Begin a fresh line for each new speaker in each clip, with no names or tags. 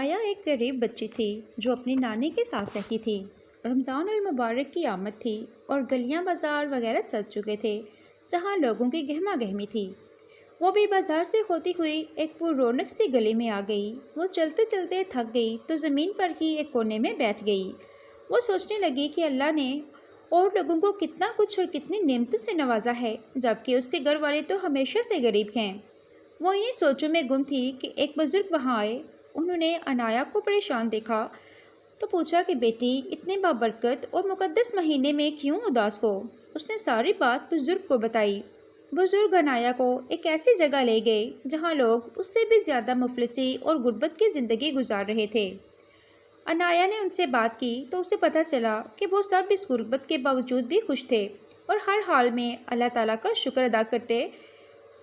آیا ایک غریب بچی تھی جو اپنی نانی کے ساتھ رہتی تھی۔ رمضان المبارک کی آمد تھی اور گلیاں بازار وغیرہ سج چکے تھے جہاں لوگوں کی گہما گہمی تھی۔ وہ بھی بازار سے ہوتی ہوئی ایک پر رونق سی گلی میں آ گئی۔ وہ چلتے چلتے تھک گئی تو زمین پر ہی ایک کونے میں بیٹھ گئی۔ وہ سوچنے لگی کہ اللہ نے اور لوگوں کو کتنا کچھ اور کتنی نعمتوں سے نوازا ہے، جبکہ اس کے گھر والے تو ہمیشہ سے غریب ہیں۔ وہ انہی سوچوں میں گم تھی کہ ایک بزرگ وہاں آئے۔ انہوں نے عنایا کو پریشان دیکھا تو پوچھا کہ بیٹی، اتنے بابرکت اور مقدس مہینے میں کیوں اداس ہو؟ اس نے ساری بات بزرگ کو بتائی۔ بزرگ عنایا کو ایک ایسی جگہ لے گئے جہاں لوگ اس سے بھی زیادہ مفلسی اور غربت کی زندگی گزار رہے تھے۔ عنایا نے ان سے بات کی تو اسے پتہ چلا کہ وہ سب اس غربت کے باوجود بھی خوش تھے اور ہر حال میں اللہ تعالیٰ کا شکر ادا کرتے۔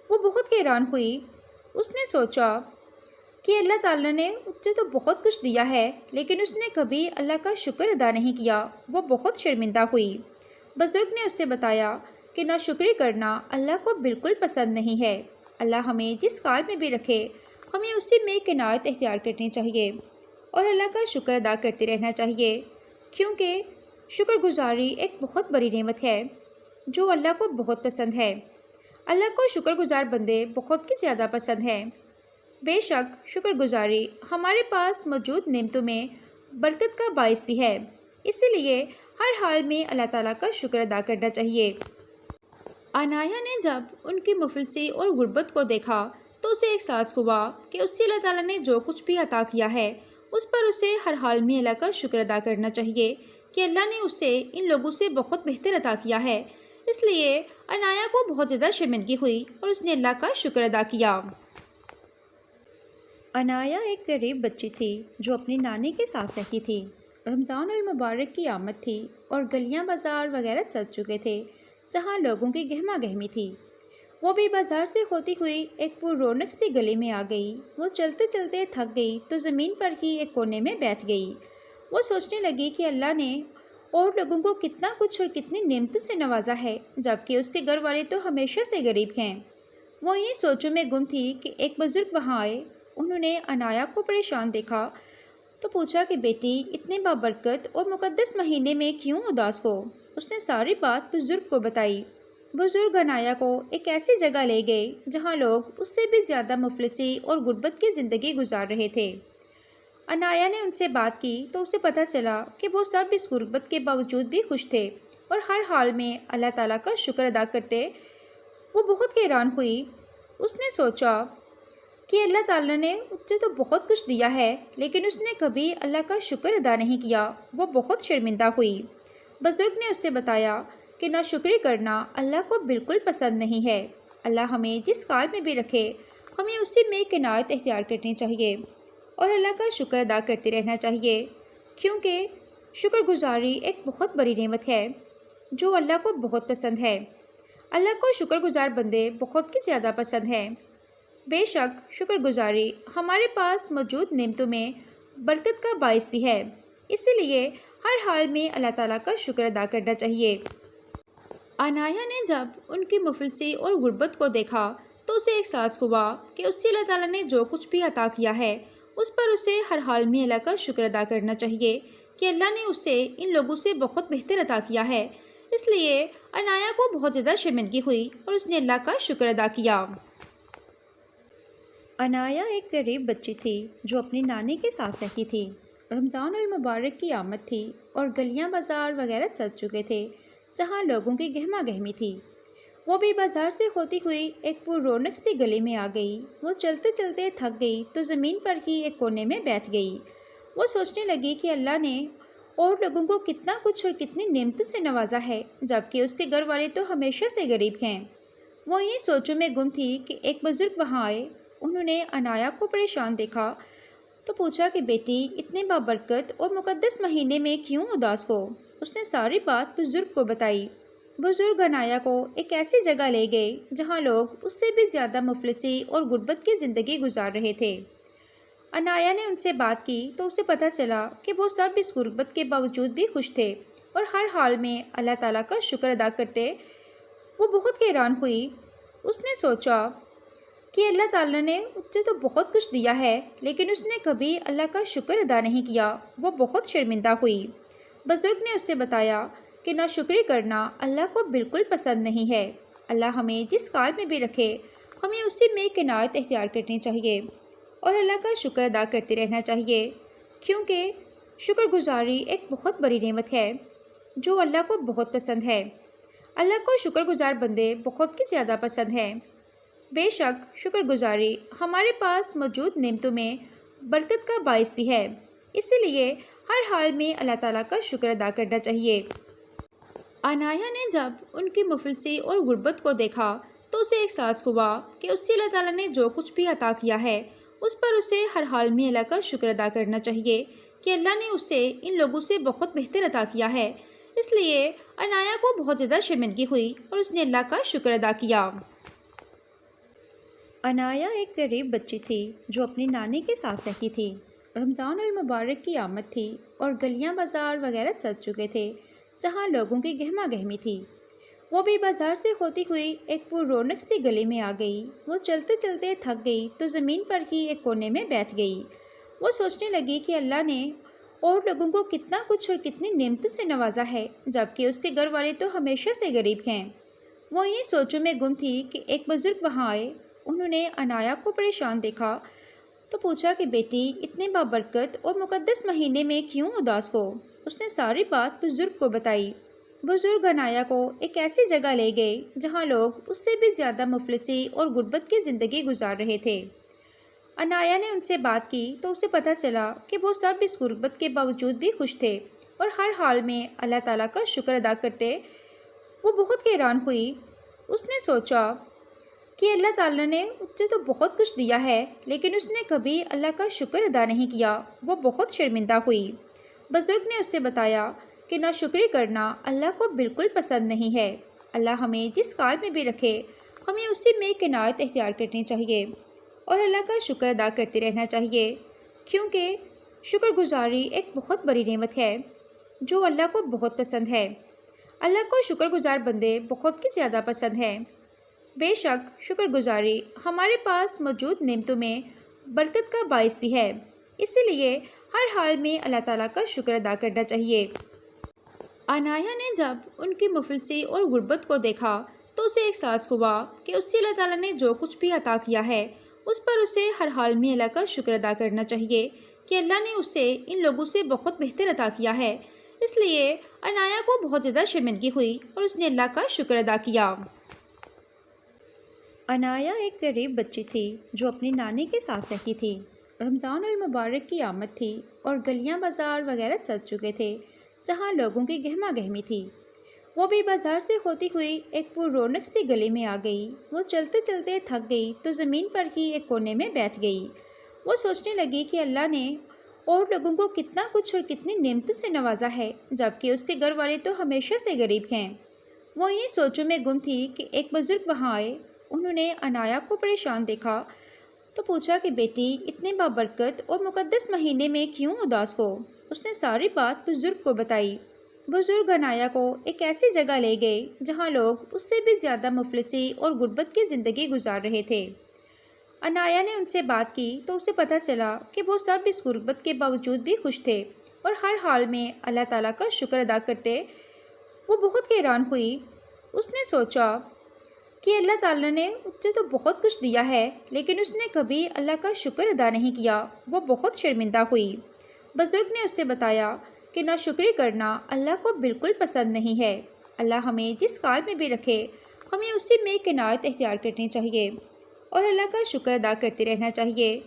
وہ بہت حیران ہوئی۔ اس نے سوچا کہ اللہ تعالیٰ نے اسے تو بہت کچھ دیا ہے، لیکن اس نے کبھی اللہ کا شکر ادا نہیں کیا۔ وہ بہت شرمندہ ہوئی۔ بزرگ نے اسے بتایا کہ ناشکری کرنا اللہ کو بالکل پسند نہیں ہے۔ اللہ ہمیں جس حال میں بھی رکھے، ہمیں اسی میں قناعت اختیار کرنی چاہیے اور اللہ کا شکر ادا کرتے رہنا چاہیے، کیونکہ شکر گزاری ایک بہت بڑی نعمت ہے جو اللہ کو بہت پسند ہے۔ اللہ کو شکر گزار بندے بہت ہی زیادہ پسند ہیں۔ بے شک شکر گزاری ہمارے پاس موجود نعمتوں میں برکت کا باعث بھی ہے، اسی لیے ہر حال میں اللہ تعالیٰ کا شکر ادا کرنا چاہیے۔ عنایا نے جب ان کی مفلسی اور غربت کو دیکھا تو اسے احساس ہوا کہ اس سے اللہ تعالیٰ نے جو کچھ بھی عطا کیا ہے اس پر اسے ہر حال میں اللہ کا شکر ادا کرنا چاہیے کہ اللہ نے اسے ان لوگوں سے بہت بہتر عطا کیا ہے۔ اس لیے عنایا کو بہت زیادہ شرمندگی ہوئی اور اس نے اللہ کا شکر ادا کیا۔ عنایا ایک غریب بچی تھی جو اپنی نانی کے ساتھ رہتی تھی۔ رمضان المبارک کی آمد تھی اور گلیاں بازار وغیرہ سج چکے تھے جہاں لوگوں کی گہما گہمی تھی۔ وہ بھی بازار سے ہوتی ہوئی ایک پر رونق سی گلی میں آ گئی۔ وہ چلتے چلتے تھک گئی تو زمین پر ہی ایک کونے میں بیٹھ گئی۔ وہ سوچنے لگی کہ اللہ نے اور لوگوں کو کتنا کچھ اور کتنی نعمتوں سے نوازا ہے، جبکہ اس کے گھر والے تو ہمیشہ سے غریب ہیں۔ وہ انہی سوچوں میں گم تھی کہ ایک بزرگ وہاں آئے۔ انہوں نے عنایا کو پریشان دیکھا تو پوچھا کہ بیٹی، اتنے بابرکت اور مقدس مہینے میں کیوں اداس ہو؟ اس نے ساری بات بزرگ کو بتائی۔ بزرگ عنایا کو ایک ایسی جگہ لے گئے جہاں لوگ اس سے بھی زیادہ مفلسی اور غربت کی زندگی گزار رہے تھے۔ عنایا نے ان سے بات کی تو اسے پتہ چلا کہ وہ سب اس غربت کے باوجود بھی خوش تھے اور ہر حال میں اللہ تعالیٰ کا شکر ادا کرتے۔ وہ بہت حیران ہوئی۔ اس نے سوچا کہ اللہ تعالیٰ نے اسے تو بہت کچھ دیا ہے، لیکن اس نے کبھی اللہ کا شکر ادا نہیں کیا۔ وہ بہت شرمندہ ہوئی۔ بزرگ نے اسے بتایا کہ ناشکری کرنا اللہ کو بالکل پسند نہیں ہے۔ اللہ ہمیں جس حال میں بھی رکھے، ہمیں اسی میں قناعت اختیار کرنی چاہیے اور اللہ کا شکر ادا کرتے رہنا چاہیے، کیونکہ شکر گزاری ایک بہت بڑی نعمت ہے جو اللہ کو بہت پسند ہے۔ اللہ کو شکر گزار بندے بہت ہی زیادہ پسند ہیں۔ بے شک شکر گزاری ہمارے پاس موجود نعمتوں میں برکت کا باعث بھی ہے، اسی لیے ہر حال میں اللہ تعالیٰ کا شکر ادا کرنا چاہیے۔ عنایا نے جب ان کی مفلسی اور غربت کو دیکھا تو اسے احساس ہوا کہ اس سے اللہ تعالیٰ نے جو کچھ بھی عطا کیا ہے اس پر اسے ہر حال میں اللہ کا شکر ادا کرنا چاہیے کہ اللہ نے اسے ان لوگوں سے بہت بہتر عطا کیا ہے۔ اس لیے عنایا کو بہت زیادہ شرمندگی ہوئی اور اس نے اللہ کا شکر ادا کیا۔ عنایا ایک غریب بچی تھی جو اپنی نانی کے ساتھ رہتی تھی۔ رمضان المبارک کی آمد تھی اور گلیاں بازار وغیرہ سج چکے تھے جہاں لوگوں کی گہما گہمی تھی۔ وہ بھی بازار سے ہوتی ہوئی ایک پر رونق سی گلی میں آ گئی۔ وہ چلتے چلتے تھک گئی تو زمین پر ہی ایک کونے میں بیٹھ گئی۔ وہ سوچنے لگی کہ اللہ نے اور لوگوں کو کتنا کچھ اور کتنی نعمتوں سے نوازا ہے، جبکہ اس کے گھر والے تو ہمیشہ سے غریب ہیں۔ وہ انہی سوچوں میں گم تھی کہ ایک بزرگ وہاں آئے۔ انہوں نے عنایا کو پریشان دیکھا تو پوچھا کہ بیٹی، اتنے بابرکت اور مقدس مہینے میں کیوں اداس ہو؟ اس نے ساری بات بزرگ کو بتائی۔ بزرگ عنایا کو ایک ایسی جگہ لے گئے جہاں لوگ اس سے بھی زیادہ مفلسی اور غربت کی زندگی گزار رہے تھے۔ عنایا نے ان سے بات کی تو اسے پتہ چلا کہ وہ سب اس غربت کے باوجود بھی خوش تھے اور ہر حال میں اللہ تعالیٰ کا شکر ادا کرتے۔ وہ بہت حیران ہوئی۔ اس نے سوچا کہ اللہ تعالیٰ نے اسے تو بہت کچھ دیا ہے لیکن اس نے کبھی اللہ کا شکر ادا نہیں کیا، وہ بہت شرمندہ ہوئی۔ بزرگ نے اسے بتایا کہ ناشکری کرنا اللہ کو بالکل پسند نہیں ہے۔ اللہ ہمیں جس حال میں بھی رکھے ہمیں اسی میں قناعت اختیار کرنی چاہیے اور اللہ کا شکر ادا کرتے رہنا چاہیے، کیونکہ شکر گزاری ایک بہت بڑی نعمت ہے جو اللہ کو بہت پسند ہے۔ اللہ کو شکر گزار بندے بہت ہی زیادہ پسند ہیں۔ بے شک شکر گزاری ہمارے پاس موجود نعمتوں میں برکت کا باعث بھی ہے، اسی لیے ہر حال میں اللہ تعالیٰ کا شکر ادا کرنا چاہیے۔ انایا نے جب ان کی مفلسی اور غربت کو دیکھا تو اسے احساس ہوا کہ اس سے اللہ تعالیٰ نے جو کچھ بھی عطا کیا ہے اس پر اسے ہر حال میں اللہ کا شکر ادا کرنا چاہیے کہ اللہ نے اسے ان لوگوں سے بہت بہتر عطا کیا ہے۔ اس لیے انایا کو بہت زیادہ شرمندگی ہوئی اور اس نے اللہ کا شکر ادا کیا۔ انایا ایک غریب بچی تھی جو اپنی نانی کے ساتھ رہتی تھی۔ رمضان المبارک کی آمد تھی اور گلیاں بازار وغیرہ سج چکے تھے جہاں لوگوں کی گہما گہمی تھی۔ وہ بھی بازار سے ہوتی ہوئی ایک پر رونق سی گلی میں آ گئی۔ وہ چلتے چلتے تھک گئی تو زمین پر ہی ایک کونے میں بیٹھ گئی۔ وہ سوچنے لگی کہ اللہ نے اور لوگوں کو کتنا کچھ اور کتنی نعمتوں سے نوازا ہے جبکہ اس کے گھر والے تو ہمیشہ سے غریب ہیں۔ وہ انہی سوچوں میں گم تھی کہ ایک بزرگ وہاں آئے۔ انہوں نے انایا کو پریشان دیکھا تو پوچھا کہ بیٹی اتنے بابرکت اور مقدس مہینے میں کیوں اداس ہو؟ اس نے ساری بات بزرگ کو بتائی۔ بزرگ انایا کو ایک ایسی جگہ لے گئے جہاں لوگ اس سے بھی زیادہ مفلسی اور غربت کی زندگی گزار رہے تھے۔ انایا نے ان سے بات کی تو اسے پتہ چلا کہ وہ سب اس غربت کے باوجود بھی خوش تھے اور ہر حال میں اللہ تعالیٰ کا شکر ادا کرتے۔ وہ بہت حیران ہوئی۔ اس نے سوچا کہ اللہ تعالیٰ نے اسے تو بہت کچھ دیا ہے لیکن اس نے کبھی اللہ کا شکر ادا نہیں کیا، وہ بہت شرمندہ ہوئی۔ بزرگ نے اسے بتایا کہ ناشکری کرنا اللہ کو بالکل پسند نہیں ہے۔ اللہ ہمیں جس حال میں بھی رکھے ہمیں اسی میں قناعت اختیار کرنی چاہیے اور اللہ کا شکر ادا کرتے رہنا چاہیے، کیونکہ شکر گزاری ایک بہت بڑی نعمت ہے جو اللہ کو بہت پسند ہے۔ اللہ کو شکر گزار بندے بہت ہی زیادہ پسند ہیں۔ بے شک شکر گزاری ہمارے پاس موجود نعمتوں میں برکت کا باعث بھی ہے، اسی لیے ہر حال میں اللہ تعالیٰ کا شکر ادا کرنا چاہیے۔ انایا نے جب ان کی مفلسی اور غربت کو دیکھا تو اسے احساس ہوا کہ اس سے اللہ تعالیٰ نے جو کچھ بھی عطا کیا ہے اس پر اسے ہر حال میں اللہ کا شکر ادا کرنا چاہیے کہ اللہ نے اسے ان لوگوں سے بہت بہتر عطا کیا ہے۔ اس لیے انایا کو بہت زیادہ شرمندگی ہوئی اور اس نے اللہ کا شکر ادا کیا۔ انایا ایک غریب بچی تھی جو اپنی نانی کے ساتھ رہتی تھی۔ رمضان المبارک کی آمد تھی اور گلیاں بازار وغیرہ سج چکے تھے جہاں لوگوں کی گہما گہمی تھی۔ وہ بھی بازار سے ہوتی ہوئی ایک پر رونق سی گلی میں آ گئی۔ وہ چلتے چلتے تھک گئی تو زمین پر ہی ایک کونے میں بیٹھ گئی۔ وہ سوچنے لگی کہ اللہ نے اور لوگوں کو کتنا کچھ اور کتنی نعمتوں سے نوازا ہے جبکہ اس کے گھر والے تو ہمیشہ سے غریب ہیں۔ وہ انہی سوچوں میں گم تھی کہ ایک بزرگ وہاں آئے۔ انہوں نے انایا کو پریشان دیکھا تو پوچھا کہ بیٹی اتنے بابرکت اور مقدس مہینے میں کیوں اداس ہو؟ اس نے ساری بات بزرگ کو بتائی۔ بزرگ انایا کو ایک ایسی جگہ لے گئے جہاں لوگ اس سے بھی زیادہ مفلسی اور غربت کی زندگی گزار رہے تھے۔ انایا نے ان سے بات کی تو اسے پتہ چلا کہ وہ سب اس غربت کے باوجود بھی خوش تھے اور ہر حال میں اللہ تعالیٰ کا شکر ادا کرتے۔ وہ بہت حیران ہوئی۔ اس نے سوچا کہ اللہ تعالیٰ نے اسے تو بہت کچھ دیا ہے لیکن اس نے کبھی اللہ کا شکر ادا نہیں کیا، وہ بہت شرمندہ ہوئی۔ بزرگ نے اسے بتایا کہ ناشکری کرنا اللہ کو بالکل پسند نہیں ہے۔ اللہ ہمیں جس حال میں بھی رکھے ہمیں اسی میں قناعت اختیار کرنی چاہیے اور اللہ کا شکر ادا کرتے رہنا چاہیے،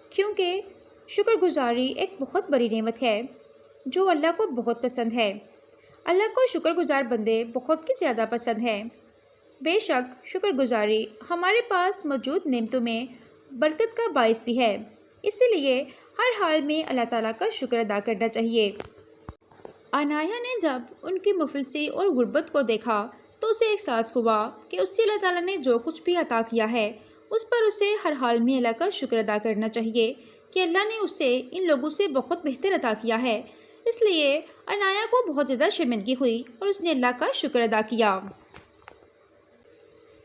کیونکہ شکر گزاری ایک بہت بڑی نعمت ہے جو اللہ کو بہت پسند ہے۔ اللہ کو شکر گزار بندے بہت ہی زیادہ پسند ہیں۔ بے شک شکر گزاری ہمارے پاس موجود نعمتوں میں برکت کا باعث بھی ہے، اسی لیے ہر حال میں اللہ تعالیٰ کا شکر ادا کرنا چاہیے۔ انایا نے جب ان کی مفلسی اور غربت کو دیکھا تو اسے احساس ہوا کہ اس سے اللہ تعالیٰ نے جو کچھ بھی عطا کیا ہے اس پر اسے ہر حال میں اللہ کا شکر ادا کرنا چاہیے کہ اللہ نے اسے ان لوگوں سے بہت بہتر عطا کیا ہے۔ اس لیے انایا کو بہت زیادہ شرمندگی ہوئی اور اس نے اللہ کا شکر ادا کیا۔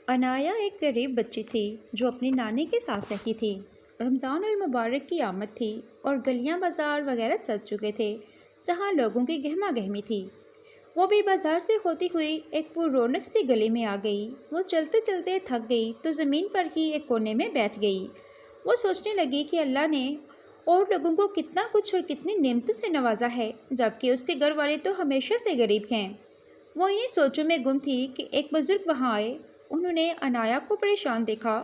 عنایا ایک غریب بچی تھی جو اپنی نانی کے ساتھ رہتی تھی۔ رمضان المبارک کی آمد تھی اور گلیاں بازار وغیرہ سج چکے تھے جہاں لوگوں کی گہما گہمی تھی۔ وہ بھی بازار سے ہوتی ہوئی ایک پر رونق سی گلی میں آ گئی۔ وہ چلتے چلتے تھک گئی تو زمین پر ہی ایک کونے میں بیٹھ گئی۔ وہ سوچنے لگی کہ اللہ نے اور لوگوں کو کتنا کچھ اور کتنی نعمتوں سے نوازا ہے، جبکہ اس کے گھر والے تو ہمیشہ سے غریب ہیں۔ وہ انہی سوچوں میں گم تھی کہ ایک بزرگ وہاں آئے۔ انہوں نے عنایا کو پریشان دیکھا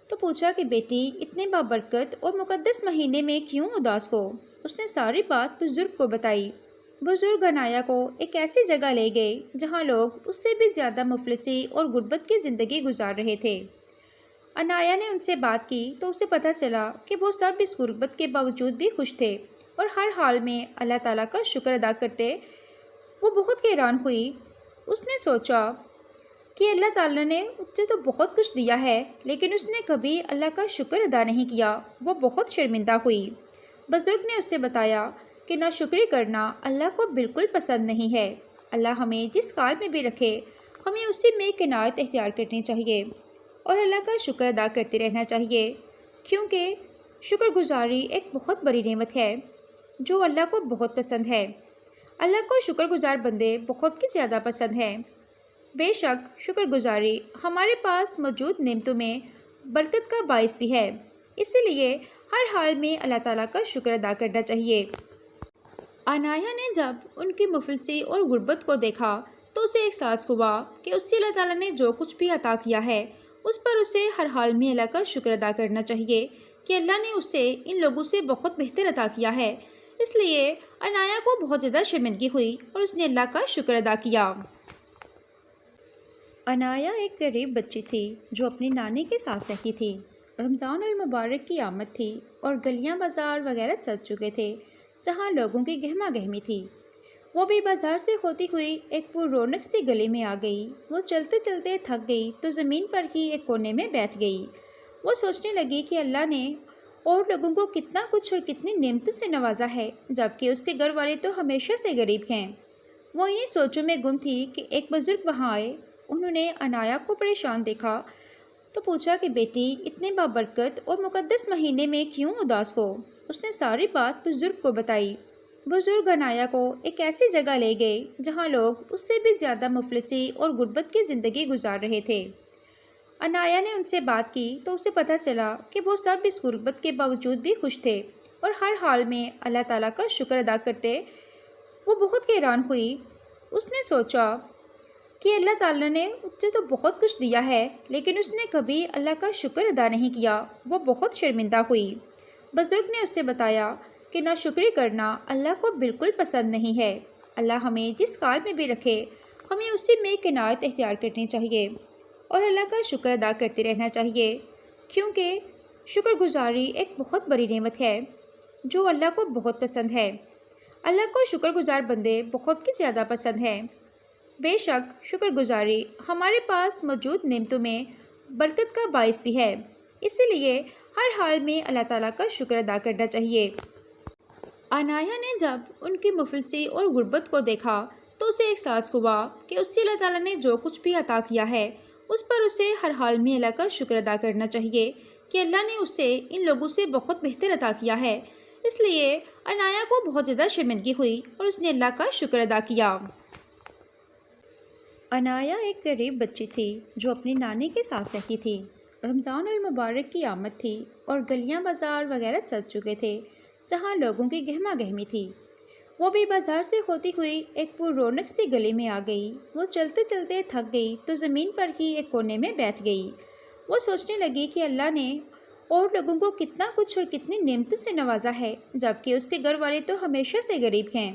تو پوچھا کہ بیٹی، اتنے بابرکت اور مقدس مہینے میں کیوں اداس ہو؟ اس نے ساری بات بزرگ کو بتائی۔ بزرگ عنایا کو ایک ایسی جگہ لے گئے جہاں لوگ اس سے بھی زیادہ مفلسی اور غربت کی زندگی گزار رہے تھے۔ عنایا نے ان سے بات کی تو اسے پتہ چلا کہ وہ سب اس غربت کے باوجود بھی خوش تھے اور ہر حال میں اللہ تعالیٰ کا شکر ادا کرتے۔ وہ بہت حیران ہوئی۔ اس نے سوچا کہ اللہ تعالیٰ نے اسے تو بہت کچھ دیا ہے، لیکن اس نے کبھی اللہ کا شکر ادا نہیں کیا۔ وہ بہت شرمندہ ہوئی۔ بزرگ نے اسے بتایا کہ ناشکری کرنا اللہ کو بالکل پسند نہیں ہے۔ اللہ ہمیں جس حال میں بھی رکھے، ہمیں اسی میں قناعت اختیار کرنی چاہیے اور اللہ کا شکر ادا کرتے رہنا چاہیے، کیونکہ شکر گزاری ایک بہت بڑی نعمت ہے جو اللہ کو بہت پسند ہے۔ اللہ کو شکر گزار بندے بہت ہی زیادہ پسند ہیں۔ بے شک شکر گزاری ہمارے پاس موجود نعمتوں میں برکت کا باعث بھی ہے، اسی لیے ہر حال میں اللہ تعالیٰ کا شکر ادا کرنا چاہیے۔ عنایا نے جب ان کی مفلسی اور غربت کو دیکھا تو اسے احساس ہوا کہ اس سے اللہ تعالیٰ نے جو کچھ بھی عطا کیا ہے اس پر اسے ہر حال میں اللہ کا شکر ادا کرنا چاہیے کہ اللہ نے اسے ان لوگوں سے بہت بہتر عطا کیا ہے۔ اس لیے عنایا کو بہت زیادہ شرمندگی ہوئی اور اس نے اللہ کا شکر ادا کیا۔ عنایا ایک غریب بچی تھی جو اپنی نانی کے ساتھ رہتی تھی۔ رمضان المبارک کی آمد تھی اور گلیاں بازار وغیرہ سج چکے تھے جہاں لوگوں کی گہما گہمی تھی۔ وہ بھی بازار سے ہوتی ہوئی ایک پر رونق سی گلی میں آ گئی۔ وہ چلتے چلتے تھک گئی تو زمین پر ہی ایک کونے میں بیٹھ گئی۔ وہ سوچنے لگی کہ اللہ نے اور لوگوں کو کتنا کچھ اور کتنی نعمتوں سے نوازا ہے، جبکہ اس کے گھر والے تو ہمیشہ سے غریب ہیں۔ وہ انہی سوچوں میں گم تھی کہ ایک بزرگ وہاں آئے۔ انہوں نے عنایا کو پریشان دیکھا تو پوچھا کہ بیٹی، اتنے بابرکت اور مقدس مہینے میں کیوں اداس ہو؟ اس نے ساری بات بزرگ کو بتائی۔ بزرگ عنایا کو ایک ایسی جگہ لے گئے جہاں لوگ اس سے بھی زیادہ مفلسی اور غربت کی زندگی گزار رہے تھے۔ عنایا نے ان سے بات کی تو اسے پتہ چلا کہ وہ سب اس غربت کے باوجود بھی خوش تھے اور ہر حال میں اللہ تعالیٰ کا شکر ادا کرتے۔ وہ بہت حیران ہوئی۔ اس نے سوچا کہ اللہ تعالیٰ نے اسے تو بہت کچھ دیا ہے، لیکن اس نے کبھی اللہ کا شکر ادا نہیں کیا۔ وہ بہت شرمندہ ہوئی۔ بزرگ نے اسے بتایا کہ ناشکری کرنا اللہ کو بالکل پسند نہیں ہے۔ اللہ ہمیں جس حال میں بھی رکھے، ہمیں اسی میں قناعت اختیار کرنی چاہیے اور اللہ کا شکر ادا کرتے رہنا چاہیے، کیونکہ شکر گزاری ایک بہت بڑی نعمت ہے جو اللہ کو بہت پسند ہے۔ اللہ کو شکر گزار بندے بہت ہی زیادہ پسند ہیں۔ بے شک شکر گزاری ہمارے پاس موجود نعمتوں میں برکت کا باعث بھی ہے، اسی لیے ہر حال میں اللہ تعالیٰ کا شکر ادا کرنا چاہیے۔ عنایا نے جب ان کی مفلسی اور غربت کو دیکھا تو اسے احساس ہوا کہ اس سے اللہ تعالیٰ نے جو کچھ بھی عطا کیا ہے اس پر اسے ہر حال میں اللہ کا شکر ادا کرنا چاہیے کہ اللہ نے اسے ان لوگوں سے بہت بہتر عطا کیا ہے۔ اس لیے عنایا کو بہت زیادہ شرمندگی ہوئی اور اس نے اللہ کا شکر ادا کیا۔ عنایا ایک غریب بچی تھی جو اپنی نانی کے ساتھ رہتی تھی۔ رمضان المبارک کی آمد تھی اور گلیاں بازار وغیرہ سج چکے تھے جہاں لوگوں کی گہما گہمی تھی۔ وہ بھی بازار سے ہوتی ہوئی ایک پر رونق سی گلی میں آ گئی۔ وہ چلتے چلتے تھک گئی تو زمین پر ہی ایک کونے میں بیٹھ گئی۔ وہ سوچنے لگی کہ اللہ نے اور لوگوں کو کتنا کچھ اور کتنی نعمتوں سے نوازا ہے، جبکہ اس کے گھر والے تو ہمیشہ سے غریب ہیں۔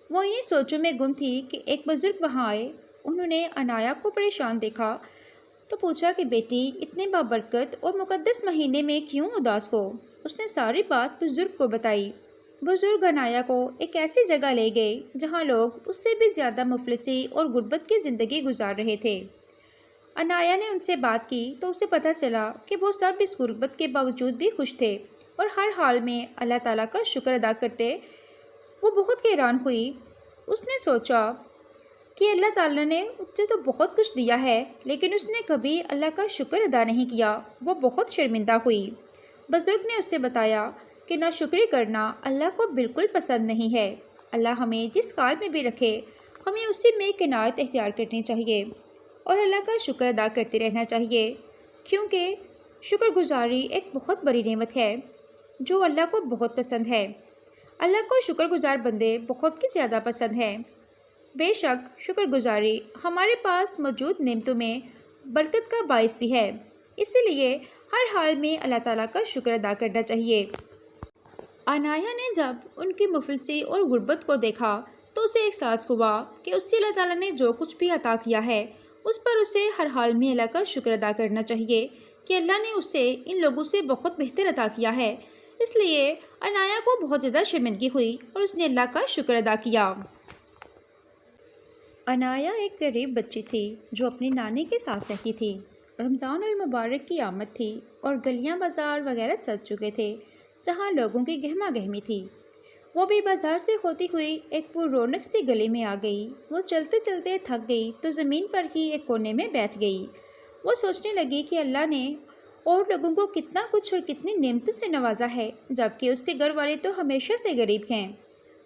وہ انہی سوچوں میں گم تھی کہ ایک بزرگ وہاں آئے۔ انہوں نے عنایا کو پریشان دیکھا تو پوچھا کہ بیٹی، اتنے بابرکت اور مقدس مہینے میں کیوں اداس ہو؟ اس نے ساری بات بزرگ کو بتائی۔ بزرگ عنایا کو ایک ایسی جگہ لے گئے جہاں لوگ اس سے بھی زیادہ مفلسی اور غربت کی زندگی گزار رہے تھے۔ عنایا نے ان سے بات کی تو اسے پتہ چلا کہ وہ سب اس غربت کے باوجود بھی خوش تھے اور ہر حال میں اللہ تعالیٰ کا شکر ادا کرتے۔ وہ بہت حیران ہوئی۔ اس نے سوچا کہ اللہ تعالیٰ نے اسے تو بہت کچھ دیا ہے لیکن اس نے کبھی اللہ کا شکر ادا نہیں کیا، وہ بہت شرمندہ ہوئی۔ بزرگ نے اسے بتایا کہ ناشکری کرنا اللہ کو بالکل پسند نہیں ہے۔ اللہ ہمیں جس حال میں بھی رکھے ہمیں اسی میں قناعت اختیار کرنی چاہیے اور اللہ کا شکر ادا کرتے رہنا چاہیے، کیونکہ شکر گزاری ایک بہت بڑی نعمت ہے جو اللہ کو بہت پسند ہے۔ اللہ کو شکر گزار بندے بہت ہی زیادہ پسند ہیں۔ بے شک شکر گزاری ہمارے پاس موجود نعمتوں میں برکت کا باعث بھی ہے، اسی لیے ہر حال میں اللہ تعالیٰ کا شکر ادا کرنا چاہیے۔ عنایہ نے جب ان کی مفلسی اور غربت کو دیکھا تو اسے احساس ہوا کہ اس سے اللہ تعالیٰ نے جو کچھ بھی عطا کیا ہے اس پر اسے ہر حال میں اللہ کا شکر ادا کرنا چاہیے کہ اللہ نے اسے ان لوگوں سے بہت بہتر عطا کیا ہے۔ اس لیے عنایہ کو بہت زیادہ شرمندگی ہوئی اور اس نے اللہ کا شکر ادا کیا۔ عنایہ ایک غریب بچی تھی جو اپنی نانی کے ساتھ رہتی تھی۔ رمضان المبارک کی آمد تھی اور گلیاں بازار وغیرہ سج چکے تھے جہاں لوگوں کی گہما گہمی تھی۔ وہ بھی بازار سے ہوتی ہوئی ایک پر رونق سی گلی میں آ گئی۔ وہ چلتے چلتے تھک گئی تو زمین پر ہی ایک کونے میں بیٹھ گئی۔ وہ سوچنے لگی کہ اللہ نے اور لوگوں کو کتنا کچھ اور کتنی نعمتوں سے نوازا ہے جبکہ اس کے گھر والے تو ہمیشہ سے غریب ہیں۔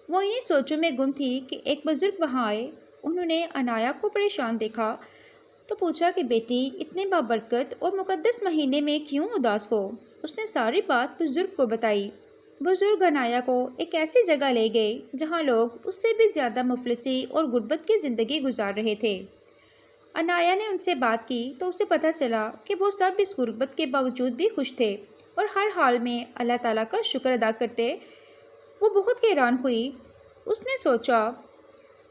وہ انہی سوچوں میں گم تھی کہ ایک بزرگ وہاں آئے۔ انہوں نے عنایہ کو پریشان دیکھا تو پوچھا کہ بیٹی اتنے بابرکت اور مقدس مہینے میں کیوں اداس ہو؟ اس نے ساری بات بزرگ کو بتائی۔ بزرگ عنایہ کو ایک ایسی جگہ لے گئے جہاں لوگ اس سے بھی زیادہ مفلسی اور غربت کی زندگی گزار رہے تھے۔ عنایہ نے ان سے بات کی تو اسے پتہ چلا کہ وہ سب اس غربت کے باوجود بھی خوش تھے اور ہر حال میں اللہ تعالیٰ کا شکر ادا کرتے۔ وہ بہت حیران ہوئی۔ اس نے سوچا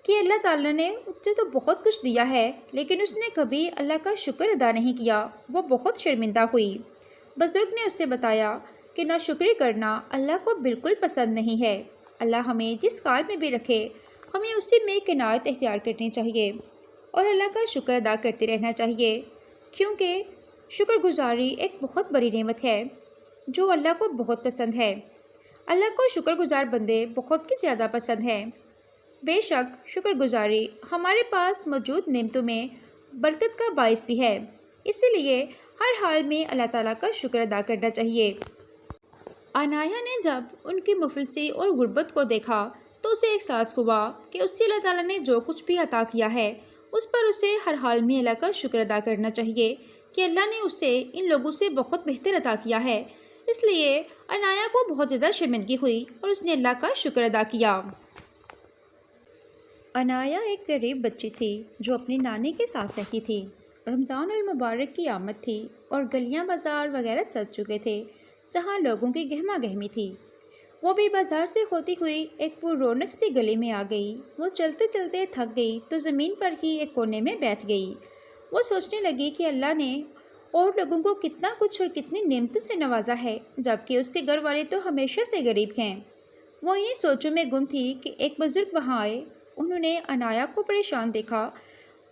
کہ اللہ تعالیٰ نے اسے تو بہت کچھ دیا ہے لیکن اس نے کبھی اللہ کا شکر ادا نہیں کیا، وہ بہت شرمندہ ہوئی۔ بزرگ نے اسے بتایا کہ ناشکری کرنا اللہ کو بالکل پسند نہیں ہے۔ اللہ ہمیں جس حال میں بھی رکھے ہمیں اسی میں قناعت اختیار کرنی چاہیے اور اللہ کا شکر ادا کرتے رہنا چاہیے، کیونکہ شکر گزاری ایک بہت بڑی نعمت ہے جو اللہ کو بہت پسند ہے۔ اللہ کو شکر گزار بندے بہت ہی زیادہ پسند ہیں۔ بے شک شکر گزاری ہمارے پاس موجود نعمتوں میں برکت کا باعث بھی ہے، اسی لیے ہر حال میں اللہ تعالیٰ کا شکر ادا کرنا چاہیے۔ عنایہ نے جب ان کی مفلسی اور غربت کو دیکھا تو اسے احساس ہوا کہ اس سے اللہ تعالیٰ نے جو کچھ بھی عطا کیا ہے اس پر اسے ہر حال میں اللہ کا شکر ادا کرنا چاہیے کہ اللہ نے اسے ان لوگوں سے بہت بہتر عطا کیا ہے۔ اس لیے عنایہ کو بہت زیادہ شرمندگی ہوئی اور اس نے اللہ کا شکر ادا کیا۔ عنایہ ایک غریب بچی تھی جو اپنی نانی کے ساتھ رہتی تھی۔ رمضان المبارک کی آمد تھی اور گلیاں بازار وغیرہ سج چکے تھے جہاں لوگوں کی گہما گہمی تھی۔ وہ بھی بازار سے ہوتی ہوئی ایک پر رونق سی گلی میں آ گئی۔ وہ چلتے چلتے تھک گئی تو زمین پر ہی ایک کونے میں بیٹھ گئی۔ وہ سوچنے لگی کہ اللہ نے اور لوگوں کو کتنا کچھ اور کتنی نعمتوں سے نوازا ہے جبکہ اس کے گھر والے تو ہمیشہ سے غریب ہیں۔ وہ انہی سوچوں میں گم تھی کہ ایک بزرگ وہاں آئے۔ انہوں نے عنایہ کو پریشان دیکھا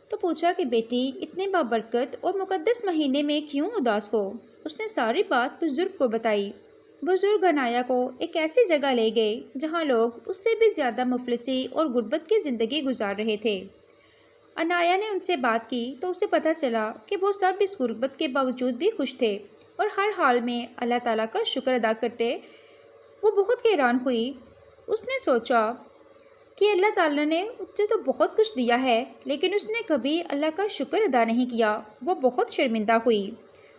تو پوچھا کہ بیٹی اتنے بابرکت اور مقدس مہینے میں کیوں اداس ہو؟ اس نے ساری بات بزرگ کو بتائی۔ بزرگ عنایہ کو ایک ایسی جگہ لے گئے جہاں لوگ اس سے بھی زیادہ مفلسی اور غربت کی زندگی گزار رہے تھے۔ عنایہ نے ان سے بات کی تو اسے پتہ چلا کہ وہ سب اس غربت کے باوجود بھی خوش تھے اور ہر حال میں اللہ تعالیٰ کا شکر ادا کرتے۔ وہ بہت حیران ہوئی۔ اس نے سوچا کہ اللہ تعالیٰ نے اسے تو بہت کچھ دیا ہے لیکن اس نے کبھی اللہ کا شکر ادا نہیں کیا، وہ بہت شرمندہ ہوئی۔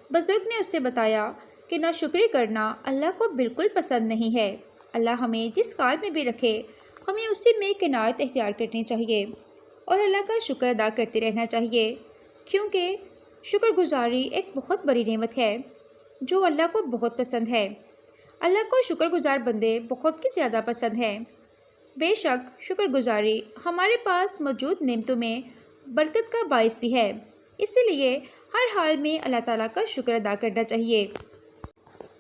بزرگ نے اسے بتایا کہ ناشکری کرنا اللہ کو بالکل پسند نہیں ہے۔ اللہ ہمیں جس حال میں بھی رکھے ہمیں اسی میں قناعت اختیار کرنی چاہیے اور اللہ کا شکر ادا کرتے رہنا چاہیے، کیونکہ شکر گزاری ایک بہت بڑی نعمت ہے جو اللہ کو بہت پسند ہے۔ اللہ کو شکر گزار بندے بہت ہی زیادہ پسند ہیں۔ بے شک شکر گزاری ہمارے پاس موجود نعمتوں میں برکت کا باعث بھی ہے، اسی لیے ہر حال میں اللہ تعالیٰ کا شکر ادا کرنا چاہیے۔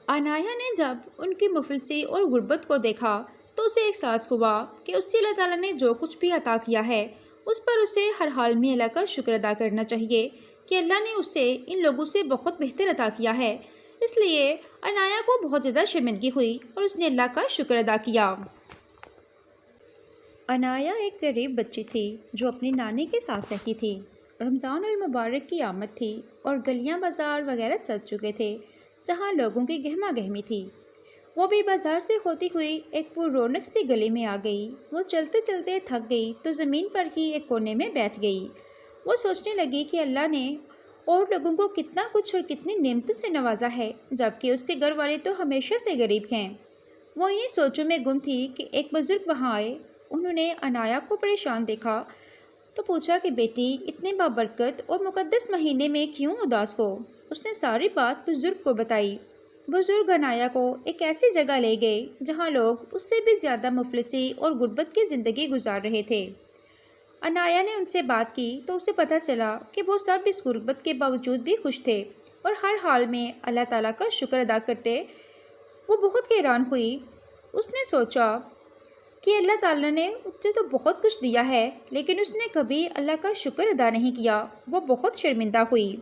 عنایہ نے جب ان کی مفلسی اور غربت کو دیکھا تو اسے احساس ہوا کہ اس سے اللہ تعالیٰ نے جو کچھ بھی عطا کیا ہے اس پر اسے ہر حال میں اللہ کا شکر ادا کرنا چاہیے کہ اللہ نے اسے ان لوگوں سے بہت بہتر عطا کیا ہے۔ اس لیے عنایہ کو بہت زیادہ شرمندگی ہوئی اور اس نے اللہ کا شکر ادا کیا۔ انایا ایک غریب بچی تھی جو اپنی نانی کے ساتھ رہتی تھی۔ رمضان المبارک کی آمد تھی اور گلیاں بازار وغیرہ سج چکے تھے جہاں لوگوں کی گہما گہمی تھی۔ وہ بھی بازار سے ہوتی ہوئی ایک پر رونق سی گلی میں آ گئی۔ وہ چلتے چلتے تھک گئی تو زمین پر ہی ایک کونے میں بیٹھ گئی۔ وہ سوچنے لگی کہ اللہ نے اور لوگوں کو کتنا کچھ اور کتنی نعمتوں سے نوازا ہے، جبکہ اس کے گھر والے تو ہمیشہ سے غریب ہیں۔ وہ انہی سوچوں میں گم تھی کہ ایک بزرگ وہاں آئے۔ انہوں نے انایا کو پریشان دیکھا تو پوچھا کہ بیٹی، اتنے بابرکت اور مقدس مہینے میں کیوں اداس ہو؟ اس نے ساری بات بزرگ کو بتائی۔ بزرگ انایا کو ایک ایسی جگہ لے گئے جہاں لوگ اس سے بھی زیادہ مفلسی اور غربت کی زندگی گزار رہے تھے۔ انایا نے ان سے بات کی تو اسے پتہ چلا کہ وہ سب اس غربت کے باوجود بھی خوش تھے اور ہر حال میں اللہ تعالیٰ کا شکر ادا کرتے۔ وہ بہت حیران ہوئی۔ اس نے سوچا کہ اللہ تعالیٰ نے اسے تو بہت کچھ دیا ہے، لیکن اس نے کبھی اللہ کا شکر ادا نہیں کیا۔ وہ بہت شرمندہ ہوئی۔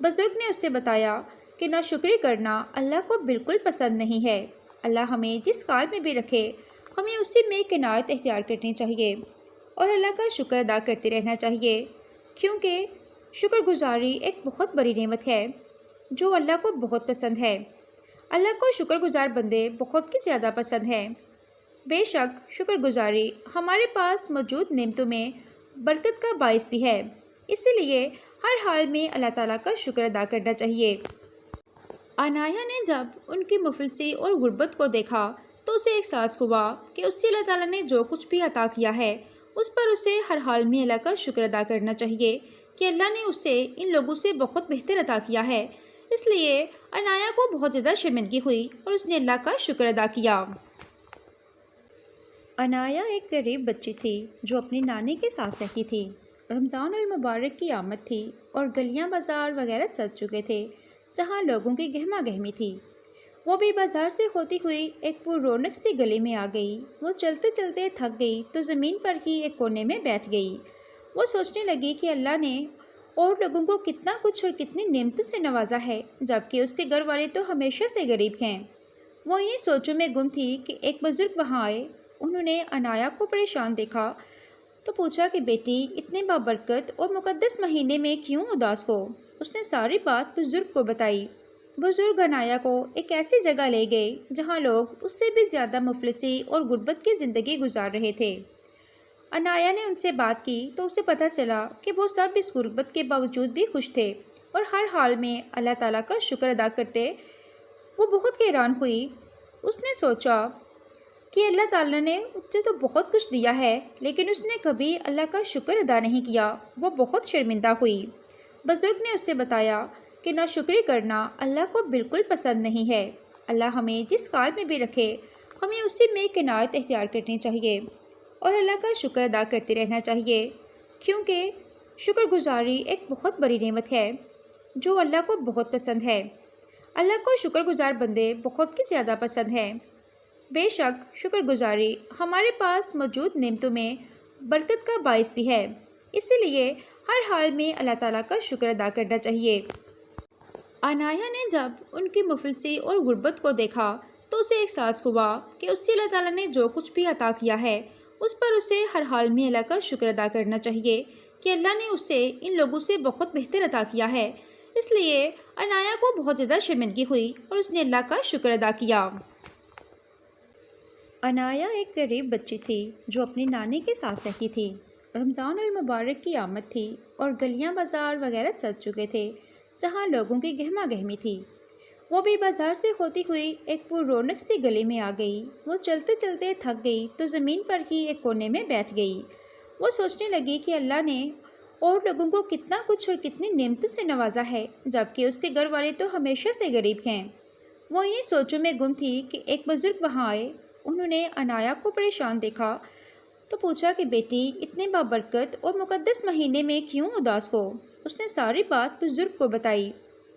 بزرگ نے اسے بتایا کہ ناشکری کرنا اللہ کو بالکل پسند نہیں ہے۔ اللہ ہمیں جس حال میں بھی رکھے، ہمیں اسی میں قناعت اختیار کرنی چاہیے اور اللہ کا شکر ادا کرتے رہنا چاہیے، کیونکہ شکر گزاری ایک بہت بڑی نعمت ہے جو اللہ کو بہت پسند ہے۔ اللہ کو شکر گزار بندے بہت ہی زیادہ پسند ہیں۔ بے شک شکر گزاری ہمارے پاس موجود نعمتوں میں برکت کا باعث بھی ہے، اسی لیے ہر حال میں اللہ تعالیٰ کا شکر ادا کرنا چاہیے۔ انایا نے جب ان کی مفلسی اور غربت کو دیکھا تو اسے احساس ہوا کہ اس سے اللہ تعالیٰ نے جو کچھ بھی عطا کیا ہے اس پر اسے ہر حال میں اللہ کا شکر ادا کرنا چاہیے کہ اللہ نے اسے ان لوگوں سے بہت بہتر عطا کیا ہے۔ اس لیے انایا کو بہت زیادہ شرمندگی ہوئی اور اس نے اللہ کا شکر ادا کیا۔ انایا ایک غریب بچی تھی جو اپنی نانی کے ساتھ رہتی تھی۔ رمضان المبارک کی آمد تھی اور گلیاں بازار وغیرہ سج چکے تھے جہاں لوگوں کی گہما گہمی تھی۔ وہ بھی بازار سے ہوتی ہوئی ایک پر رونق سی گلی میں آ گئی۔ وہ چلتے چلتے تھک گئی تو زمین پر ہی ایک کونے میں بیٹھ گئی۔ وہ سوچنے لگی کہ اللہ نے اور لوگوں کو کتنا کچھ اور کتنی نعمتوں سے نوازا ہے، جبکہ اس کے گھر والے تو ہمیشہ سے غریب ہیں۔ وہ انہی سوچوں میں گم تھی کہ ایک بزرگ وہاں آئے۔ انہوں نے انایا کو پریشان دیکھا تو پوچھا کہ بیٹی، اتنے بابرکت اور مقدس مہینے میں کیوں اداس ہو؟ اس نے ساری بات بزرگ کو بتائی۔ بزرگ انایا کو ایک ایسی جگہ لے گئے جہاں لوگ اس سے بھی زیادہ مفلسی اور غربت کی زندگی گزار رہے تھے۔ انایا نے ان سے بات کی تو اسے پتہ چلا کہ وہ سب اس غربت کے باوجود بھی خوش تھے اور ہر حال میں اللہ تعالیٰ کا شکر ادا کرتے۔ وہ بہت حیران ہوئی۔ اس نے سوچا کہ اللہ تعالیٰ نے اسے تو بہت کچھ دیا ہے، لیکن اس نے کبھی اللہ کا شکر ادا نہیں کیا۔ وہ بہت شرمندہ ہوئی۔ بزرگ نے اسے بتایا کہ ناشکری کرنا اللہ کو بالکل پسند نہیں ہے۔ اللہ ہمیں جس حال میں بھی رکھے، ہمیں اسی میں قناعت اختیار کرنی چاہیے اور اللہ کا شکر ادا کرتے رہنا چاہیے، کیونکہ شکر گزاری ایک بہت بڑی نعمت ہے جو اللہ کو بہت پسند ہے۔ اللہ کو شکر گزار بندے بہت ہی زیادہ پسند ہیں۔ بے شک شکر گزاری ہمارے پاس موجود نعمتوں میں برکت کا باعث بھی ہے، اسی لیے ہر حال میں اللہ تعالیٰ کا شکر ادا کرنا چاہیے۔ انایا نے جب ان کی مفلسی اور غربت کو دیکھا تو اسے احساس ہوا کہ اس سے اللہ تعالیٰ نے جو کچھ بھی عطا کیا ہے اس پر اسے ہر حال میں اللہ کا شکر ادا کرنا چاہیے کہ اللہ نے اسے ان لوگوں سے بہت بہتر عطا کیا ہے۔ اس لیے انایا کو بہت زیادہ شرمندگی ہوئی اور اس نے اللہ کا شکر ادا کیا۔ انایا ایک غریب بچی تھی جو اپنی نانی کے ساتھ رہتی تھی۔ رمضان المبارک کی آمد تھی اور گلیاں بازار وغیرہ سج چکے تھے جہاں لوگوں کی گہما گہمی تھی۔ وہ بھی بازار سے ہوتی ہوئی ایک پر رونق سی گلی میں آ گئی۔ وہ چلتے چلتے تھک گئی تو زمین پر ہی ایک کونے میں بیٹھ گئی۔ وہ سوچنے لگی کہ اللہ نے اور لوگوں کو کتنا کچھ اور کتنی نعمتوں سے نوازا ہے، جبکہ اس کے گھر والے تو ہمیشہ سے غریب ہیں۔ وہ انہی سوچوں میں گم تھی کہ ایک بزرگ وہاں آئے۔ انہوں نے انایا کو پریشان دیکھا تو پوچھا کہ بیٹی، اتنے بابرکت اور مقدس مہینے میں کیوں اداس ہو؟ اس نے ساری بات بزرگ کو بتائی۔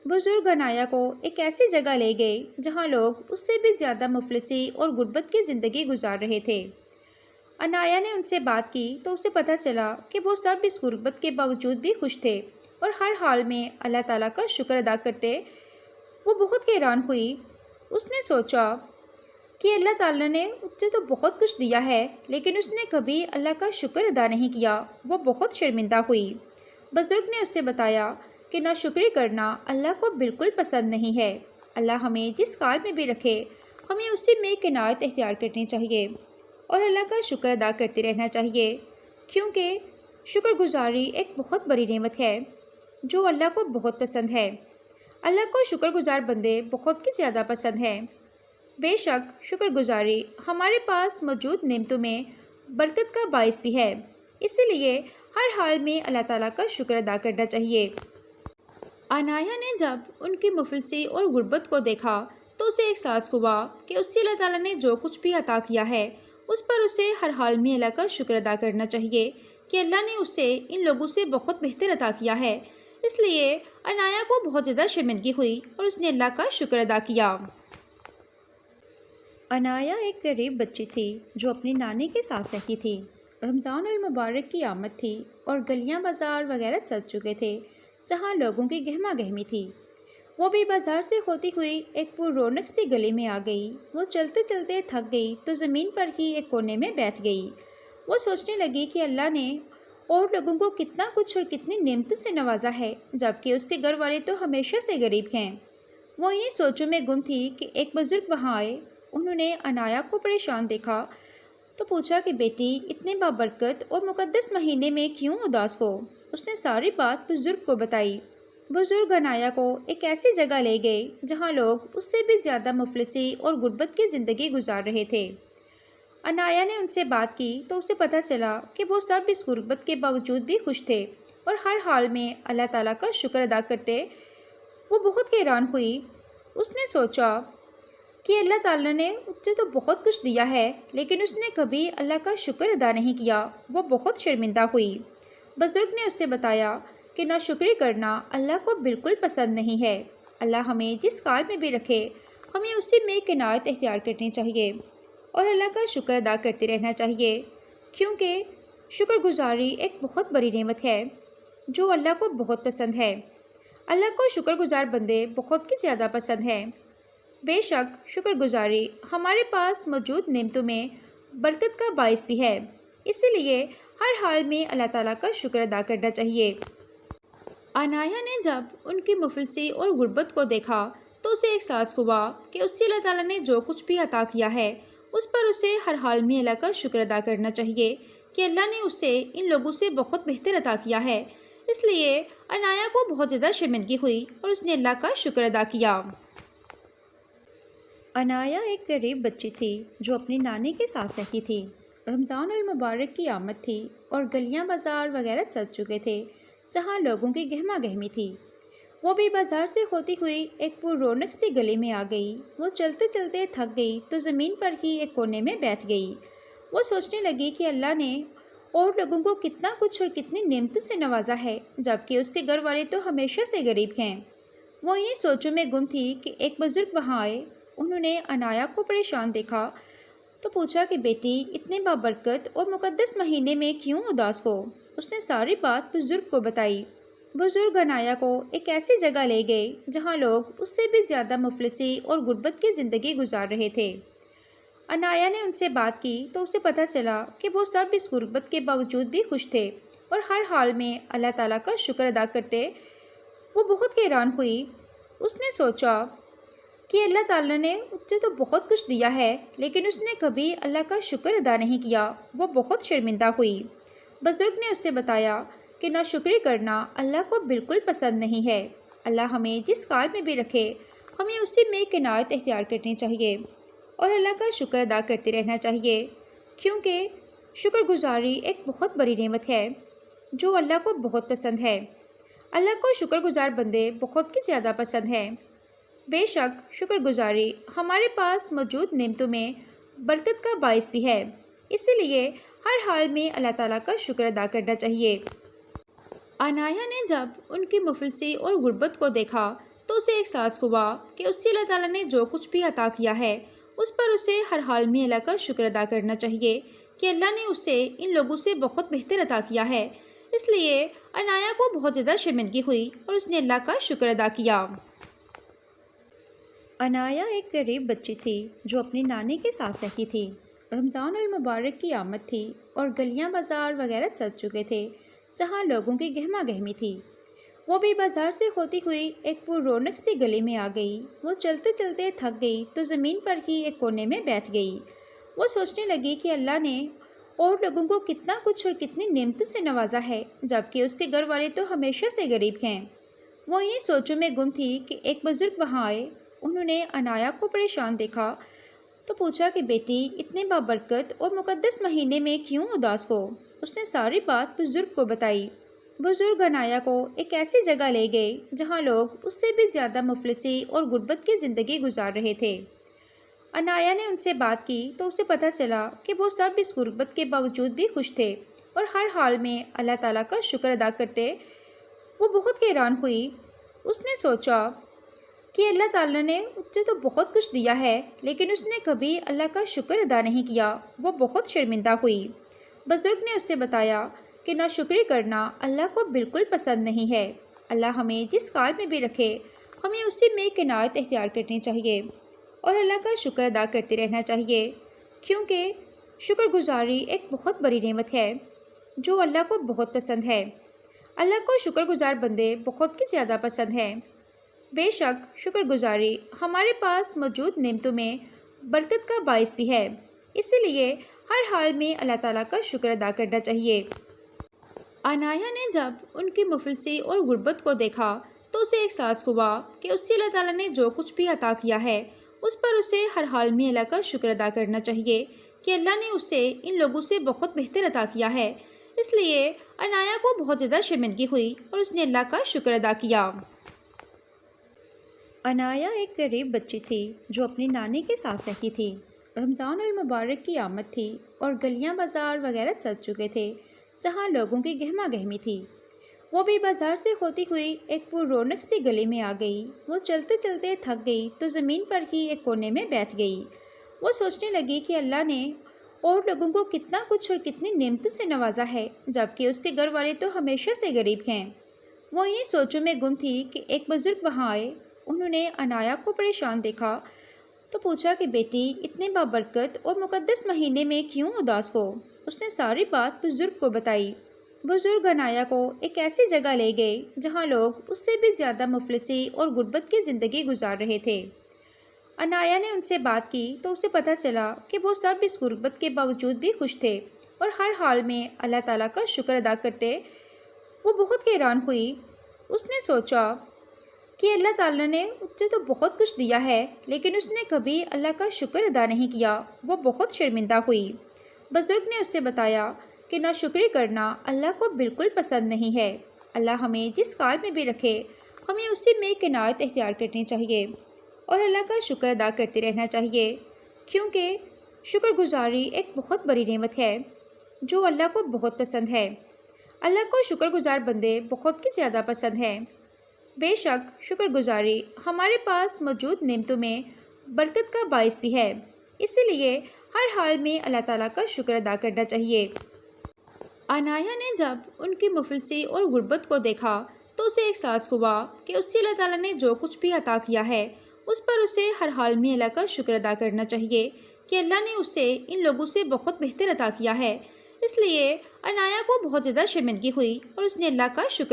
بزرگ انایا کو ایک ایسی جگہ لے گئے جہاں لوگ اس سے بھی زیادہ مفلسی اور غربت کی زندگی گزار رہے تھے۔ انایا نے ان سے بات کی تو اسے پتہ چلا کہ وہ سب اس غربت کے باوجود بھی خوش تھے اور ہر حال میں اللہ تعالیٰ کا شکر ادا کرتے۔ وہ بہت حیران ہوئی۔ اس نے سوچا کہ اللہ تعالیٰ نے اسے تو بہت کچھ دیا ہے لیکن اس نے کبھی اللہ کا شکر ادا نہیں کیا۔ وہ بہت شرمندہ ہوئی۔ بزرگ نے اسے بتایا کہ ناشکری کرنا اللہ کو بالکل پسند نہیں ہے۔ اللہ ہمیں جس کام میں بھی رکھے ہمیں اسی میں قناعت اختیار کرنی چاہیے اور اللہ کا شکر ادا کرتے رہنا چاہیے، کیونکہ شکر گزاری ایک بہت بڑی نعمت ہے جو اللہ کو بہت پسند ہے۔ اللہ کو شکر گزار بندے بہت ہی زیادہ پسند ہیں۔ بے شک شکر گزاری ہمارے پاس موجود نعمتوں میں برکت کا باعث بھی ہے، اسی لیے ہر حال میں اللہ تعالیٰ کا شکر ادا کرنا چاہیے۔ عنایہ نے جب ان کی مفلسی اور غربت کو دیکھا تو اسے احساس ہوا کہ اس سے اللہ تعالیٰ نے جو کچھ بھی عطا کیا ہے اس پر اسے ہر حال میں اللہ کا شکر ادا کرنا چاہیے کہ اللہ نے اسے ان لوگوں سے بہت بہتر عطا کیا ہے۔ اس لیے عنایہ کو بہت زیادہ شرمندگی ہوئی اور اس نے اللہ کا شکر ادا کیا۔ عنایہ ایک غریب بچی تھی جو اپنی نانی کے ساتھ رہتی تھی۔ رمضان المبارک کی آمد تھی اور گلیاں بازار وغیرہ سج چکے تھے جہاں لوگوں کی گہما گہمی تھی۔ وہ بھی بازار سے ہوتی ہوئی ایک پر رونق سی گلی میں آ گئی۔ وہ چلتے چلتے تھک گئی تو زمین پر ہی ایک کونے میں بیٹھ گئی۔ وہ سوچنے لگی کہ اللہ نے اور لوگوں کو کتنا کچھ اور کتنی نعمتوں سے نوازا ہے جبکہ اس کے گھر والے تو ہمیشہ سے غریب ہیں۔ وہ انہی سوچوں میں گم تھی کہ ایک بزرگ وہاں آئے۔ انہوں نے عنایہ کو پریشان دیکھا تو پوچھا کہ بیٹی اتنے بابرکت اور مقدس مہینے میں کیوں اداس ہو؟ اس نے ساری بات بزرگ کو بتائی۔ بزرگ عنایہ کو ایک ایسی جگہ لے گئے جہاں لوگ اس سے بھی زیادہ مفلسی اور غربت کی زندگی گزار رہے تھے۔ عنایہ نے ان سے بات کی تو اسے پتہ چلا کہ وہ سب اس غربت کے باوجود بھی خوش تھے اور ہر حال میں اللہ تعالیٰ کا شکر ادا کرتے۔ وہ بہت حیران ہوئی۔ اس نے سوچا کہ اللہ تعالیٰ نے اسے تو بہت کچھ دیا ہے لیکن اس نے کبھی اللہ کا شکر ادا نہیں کیا۔ وہ بہت شرمندہ ہوئی۔ بزرگ نے اسے بتایا کہ ناشکری کرنا اللہ کو بالکل پسند نہیں ہے۔ اللہ ہمیں جس کام میں بھی رکھے ہمیں اسی میں قناعت اختیار کرنی چاہیے اور اللہ کا شکر ادا کرتے رہنا چاہیے، کیونکہ شکر گزاری ایک بہت بڑی نعمت ہے جو اللہ کو بہت پسند ہے۔ اللہ کو شکر گزار بندے بہت ہی زیادہ پسند ہیں۔ بے شک شکر گزاری ہمارے پاس موجود نعمتوں میں برکت کا باعث بھی ہے، اسی لیے ہر حال میں اللہ تعالیٰ کا شکر ادا کرنا چاہیے۔ عنایہ نے جب ان کی مفلسی اور غربت کو دیکھا تو اسے احساس ہوا کہ اس سے اللہ تعالیٰ نے جو کچھ بھی عطا کیا ہے اس پر اسے ہر حال میں اللہ کا شکر ادا کرنا چاہیے کہ اللہ نے اسے ان لوگوں سے بہت بہتر عطا کیا ہے۔ اس لیے عنایہ کو بہت زیادہ شرمندگی ہوئی اور اس نے اللہ کا شکر ادا کیا۔ عنایہ ایک غریب بچی تھی جو اپنی نانی کے ساتھ رہتی تھی۔ رمضان المبارک کی آمد تھی اور گلیاں بازار وغیرہ سج چکے تھے جہاں لوگوں کی گہما گہمی تھی۔ وہ بھی بازار سے ہوتی ہوئی ایک پر رونق سی گلی میں آ گئی۔ وہ چلتے چلتے تھک گئی تو زمین پر ہی ایک کونے میں بیٹھ گئی۔ وہ سوچنے لگی کہ اللہ نے اور لوگوں کو کتنا کچھ اور کتنی نعمتوں سے نوازا ہے جبکہ اس کے گھر والے تو ہمیشہ سے غریب ہیں۔ وہ انہی سوچوں میں گم تھی کہ ایک بزرگ وہاں آئے۔ انہوں نے عنایہ کو پریشان دیکھا تو پوچھا کہ بیٹی اتنے بابرکت اور مقدس مہینے میں کیوں اداس ہو؟ اس نے ساری بات بزرگ کو بتائی۔ بزرگ عنایہ کو ایک ایسی جگہ لے گئے جہاں لوگ اس سے بھی زیادہ مفلسی اور غربت کی زندگی گزار رہے تھے۔ عنایہ نے ان سے بات کی تو اسے پتہ چلا کہ وہ سب اس غربت کے باوجود بھی خوش تھے اور ہر حال میں اللہ تعالیٰ کا شکر ادا کرتے۔ وہ بہت حیران ہوئی۔ اس نے سوچا کہ اللہ تعالیٰ نے اسے تو بہت کچھ دیا ہے لیکن اس نے کبھی اللہ کا شکر ادا نہیں کیا۔ وہ بہت شرمندہ ہوئی۔ بزرگ نے اسے بتایا کہ ناشکری کرنا اللہ کو بالکل پسند نہیں ہے۔ اللہ ہمیں جس کام میں بھی رکھے ہمیں اسی میں قناعت اختیار کرنی چاہیے اور اللہ کا شکر ادا کرتے رہنا چاہیے، کیونکہ شکر گزاری ایک بہت بڑی نعمت ہے جو اللہ کو بہت پسند ہے۔ اللہ کو شکر گزار بندے بہت ہی زیادہ پسند ہیں۔ بے شک شکر گزاری ہمارے پاس موجود نعمتوں میں برکت کا باعث بھی ہے، اسی لیے ہر حال میں اللہ تعالیٰ کا شکر ادا کرنا چاہیے۔ عنایہ نے جب ان کی مفلسی اور غربت کو دیکھا تو اسے احساس ہوا کہ اس سے اللہ تعالیٰ نے جو کچھ بھی عطا کیا ہے اس پر اسے ہر حال میں اللہ کا شکر ادا کرنا چاہیے کہ اللہ نے اسے ان لوگوں سے بہت بہتر عطا کیا ہے۔ اس لیے عنایہ کو بہت زیادہ شرمندگی ہوئی اور اس نے اللہ کا شکر ادا کیا۔ انایا ایک غریب بچی تھی جو اپنی نانی کے ساتھ رہتی تھی۔ رمضان المبارک کی آمد تھی اور گلیاں بازار وغیرہ سج چکے تھے جہاں لوگوں کی گہما گہمی تھی۔ وہ بھی بازار سے ہوتی ہوئی ایک پر رونق سی گلی میں آ گئی۔ وہ چلتے چلتے تھک گئی تو زمین پر ہی ایک کونے میں بیٹھ گئی۔ وہ سوچنے لگی کہ اللہ نے اور لوگوں کو کتنا کچھ اور کتنی نعمتوں سے نوازا ہے، جبکہ اس کے گھر والے تو ہمیشہ سے غریب ہیں۔ وہ انہی سوچوں میں گم تھی کہ ایک بزرگ وہاں آئے۔ انہوں نے انایا کو پریشان دیکھا تو پوچھا کہ بیٹی، اتنے بابرکت اور مقدس مہینے میں کیوں اداس ہو؟ اس نے ساری بات بزرگ کو بتائی۔ بزرگ انایا کو ایک ایسی جگہ لے گئے جہاں لوگ اس سے بھی زیادہ مفلسی اور غربت کی زندگی گزار رہے تھے۔ انایا نے ان سے بات کی تو اسے پتہ چلا کہ وہ سب اس غربت کے باوجود بھی خوش تھے اور ہر حال میں اللہ تعالیٰ کا شکر ادا کرتے۔ وہ بہت حیران ہوئی۔ اس نے سوچا کہ اللہ تعالیٰ نے اسے تو بہت کچھ دیا ہے، لیکن اس نے کبھی اللہ کا شکر ادا نہیں کیا۔ وہ بہت شرمندہ ہوئی۔ بزرگ نے اسے بتایا کہ ناشکری کرنا اللہ کو بالکل پسند نہیں ہے۔ اللہ ہمیں جس حال میں بھی رکھے، ہمیں اسی میں قناعت اختیار کرنی چاہیے اور اللہ کا شکر ادا کرتے رہنا چاہیے، کیونکہ شکر گزاری ایک بہت بڑی نعمت ہے جو اللہ کو بہت پسند ہے۔ اللہ کو شکر گزار بندے بہت ہی زیادہ پسند ہیں۔ بے شک شکر گزاری ہمارے پاس موجود نعمتوں میں برکت کا باعث بھی ہے، اسی لیے ہر حال میں اللہ تعالیٰ کا شکر ادا کرنا چاہیے۔ انایا نے جب ان کی مفلسی اور غربت کو دیکھا تو اسے احساس ہوا کہ اس سے اللہ تعالیٰ نے جو کچھ بھی عطا کیا ہے اس پر اسے ہر حال میں اللہ کا شکر ادا کرنا چاہیے کہ اللہ نے اسے ان لوگوں سے بہت بہتر عطا کیا ہے۔ اس لیے انایا کو بہت زیادہ شرمندگی ہوئی اور اس نے اللہ کا شکر ادا کیا۔ انایا ایک غریب بچی تھی جو اپنی نانی کے ساتھ رہتی تھی۔ رمضان المبارک کی آمد تھی اور گلیاں بازار وغیرہ سج چکے تھے جہاں لوگوں کی گہما گہمی تھی۔ وہ بھی بازار سے ہوتی ہوئی ایک پر رونق سی گلی میں آ گئی۔ وہ چلتے چلتے تھک گئی تو زمین پر ہی ایک کونے میں بیٹھ گئی۔ وہ سوچنے لگی کہ اللہ نے اور لوگوں کو کتنا کچھ اور کتنی نعمتوں سے نوازا ہے، جبکہ اس کے گھر والے تو ہمیشہ سے غریب ہیں۔ وہ انہی سوچوں میں گم تھی کہ ایک بزرگ وہاں آئے۔ انہوں نے انایا کو پریشان دیکھا تو پوچھا کہ بیٹی، اتنے بابرکت اور مقدس مہینے میں کیوں اداس ہو؟ اس نے ساری بات بزرگ کو بتائی۔ بزرگ انایا کو ایک ایسی جگہ لے گئے جہاں لوگ اس سے بھی زیادہ مفلسی اور غربت کی زندگی گزار رہے تھے۔ انایا نے ان سے بات کی تو اسے پتہ چلا کہ وہ سب اس غربت کے باوجود بھی خوش تھے اور ہر حال میں اللہ تعالیٰ کا شکر ادا کرتے۔ وہ بہت حیران ہوئی۔ اس نے سوچا کہ اللہ تعالیٰ نے اسے تو بہت کچھ دیا ہے، لیکن اس نے کبھی اللہ کا شکر ادا نہیں کیا۔ وہ بہت شرمندہ ہوئی۔ بزرگ نے اسے بتایا کہ ناشکری کرنا اللہ کو بالکل پسند نہیں ہے۔ اللہ ہمیں جس حال میں بھی رکھے، ہمیں اسی میں قناعت اختیار کرنی چاہیے اور اللہ کا شکر ادا کرتے رہنا چاہیے، کیونکہ شکر گزاری ایک بہت بڑی نعمت ہے جو اللہ کو بہت پسند ہے۔ اللہ کو شکر گزار بندے بہت ہی زیادہ پسند ہیں۔ بے شک شکر گزاری ہمارے پاس موجود نعمتوں میں برکت کا باعث بھی ہے، اسی لیے ہر حال میں اللہ تعالیٰ کا شکر ادا کرنا چاہیے۔ انایا نے جب ان کی مفلسی اور غربت کو دیکھا تو اسے احساس ہوا کہ اس سے اللہ تعالیٰ نے جو کچھ بھی عطا کیا ہے اس پر اسے ہر حال میں اللہ کا شکر ادا کرنا چاہیے کہ اللہ نے اسے ان لوگوں سے بہت بہتر عطا کیا ہے۔ اس لیے انایا کو بہت زیادہ شرمندگی ہوئی اور اس نے اللہ کا شکر